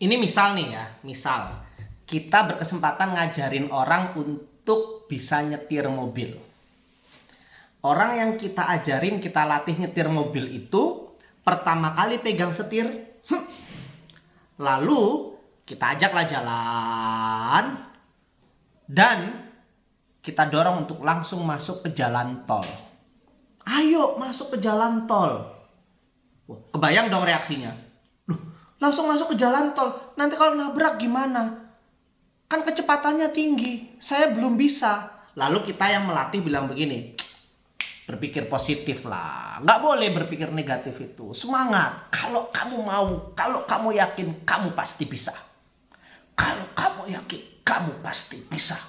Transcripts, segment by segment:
Ini misal nih ya, misal kita berkesempatan ngajarin orang untuk bisa nyetir mobil. Orang yang kita ajarin, kita latih nyetir mobil itu pertama kali pegang setir, lalu kita ajaklah jalan dan kita dorong untuk langsung masuk ke jalan tol. Ayo masuk ke jalan tol. Wah, kebayang dong reaksinya. Langsung masuk ke jalan tol. Nanti kalau nabrak gimana? Kan kecepatannya tinggi. Saya belum bisa. Lalu kita yang melatih bilang begini. Berpikir positif lah. Nggak boleh berpikir negatif itu. Semangat. Kalau kamu mau, kalau kamu yakin, kamu pasti bisa. Kalau kamu yakin, kamu pasti bisa.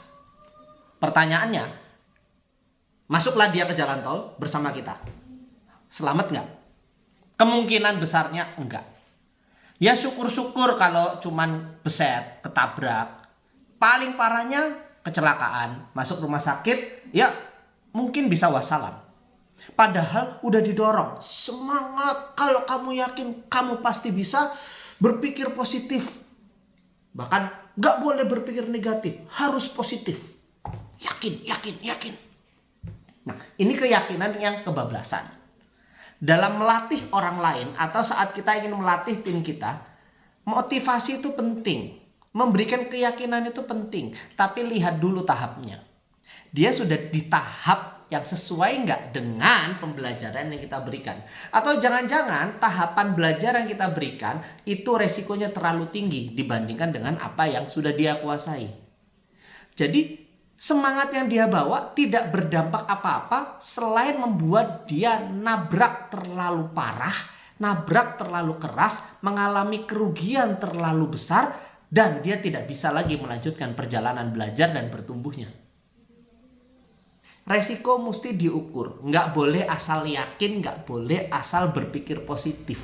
Pertanyaannya, masuklah dia ke jalan tol bersama kita. Selamat nggak? Kemungkinan besarnya enggak. Ya syukur-syukur kalau cuman beset, ketabrak. Paling parahnya kecelakaan, masuk rumah sakit, ya mungkin bisa wassalam. Padahal udah didorong. Semangat, kalau kamu yakin kamu pasti bisa, berpikir positif. Bahkan gak boleh berpikir negatif, harus positif. Yakin, yakin, yakin. Nah, ini keyakinan yang kebablasan. Dalam melatih orang lain atau saat kita ingin melatih tim kita, motivasi itu penting. Memberikan keyakinan itu penting. Tapi lihat dulu tahapnya. Dia sudah di tahap yang sesuai nggak dengan pembelajaran yang kita berikan. Atau jangan-jangan tahapan belajar yang kita berikan itu resikonya terlalu tinggi dibandingkan dengan apa yang sudah dia kuasai. Jadi semangat yang dia bawa tidak berdampak apa-apa selain membuat dia nabrak terlalu parah, nabrak terlalu keras, mengalami kerugian terlalu besar, dan dia tidak bisa lagi melanjutkan perjalanan belajar dan bertumbuhnya. Resiko mesti diukur, nggak boleh asal yakin, nggak boleh asal berpikir positif.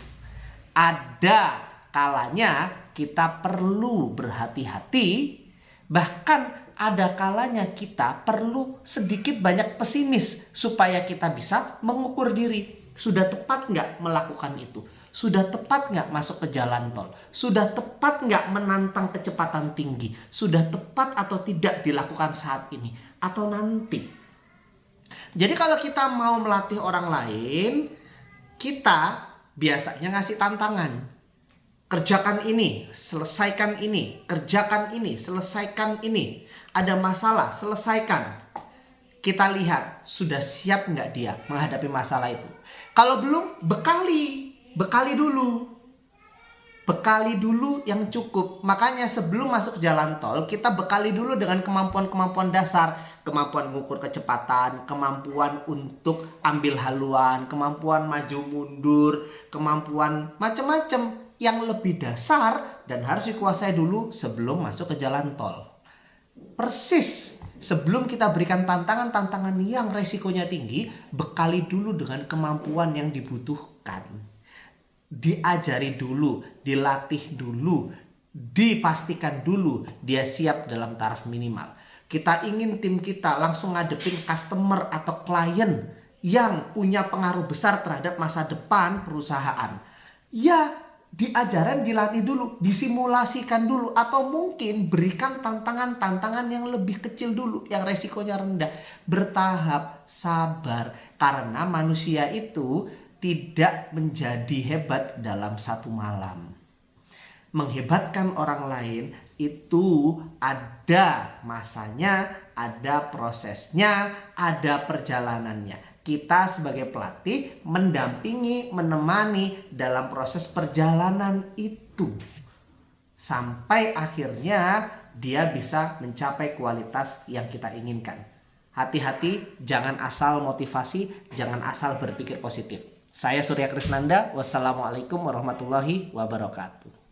Ada kalanya kita perlu berhati-hati, bahkan ada kalanya kita perlu sedikit banyak pesimis supaya kita bisa mengukur diri. Sudah tepat nggak melakukan itu? Sudah tepat nggak masuk ke jalan tol? Sudah tepat nggak menantang kecepatan tinggi? Sudah tepat atau tidak dilakukan saat ini? Atau nanti? Jadi kalau kita mau melatih orang lain, kita biasanya ngasih tantangan. Kerjakan ini, selesaikan ini, kerjakan ini, selesaikan ini. Ada masalah, selesaikan. Kita lihat, sudah siap nggak dia menghadapi masalah itu. Kalau belum, bekali dulu. Bekali dulu yang cukup. Makanya sebelum masuk jalan tol, kita bekali dulu dengan kemampuan-kemampuan dasar. Kemampuan mengukur kecepatan, kemampuan untuk ambil haluan, kemampuan maju mundur, kemampuan macam-macam yang lebih dasar dan harus dikuasai dulu sebelum masuk ke jalan tol. Persis sebelum kita berikan tantangan-tantangan yang resikonya tinggi, bekali dulu dengan kemampuan yang dibutuhkan. Diajari dulu, dilatih dulu, dipastikan dulu dia siap dalam taraf minimal. Kita ingin tim kita langsung ngadepin customer atau klien yang punya pengaruh besar terhadap masa depan perusahaan. Ya, diajaran, dilatih dulu, disimulasikan dulu, atau mungkin berikan tantangan-tantangan yang lebih kecil dulu, yang resikonya rendah. Bertahap, sabar, karena manusia itu tidak menjadi hebat dalam satu malam. Menghebatkan orang lain itu ada masanya, ada prosesnya, ada perjalanannya. Kita sebagai pelatih mendampingi, menemani dalam proses perjalanan itu. Sampai akhirnya dia bisa mencapai kualitas yang kita inginkan. Hati-hati, jangan asal motivasi, jangan asal berpikir positif. Saya Surya Krisnanda, wassalamualaikum warahmatullahi wabarakatuh.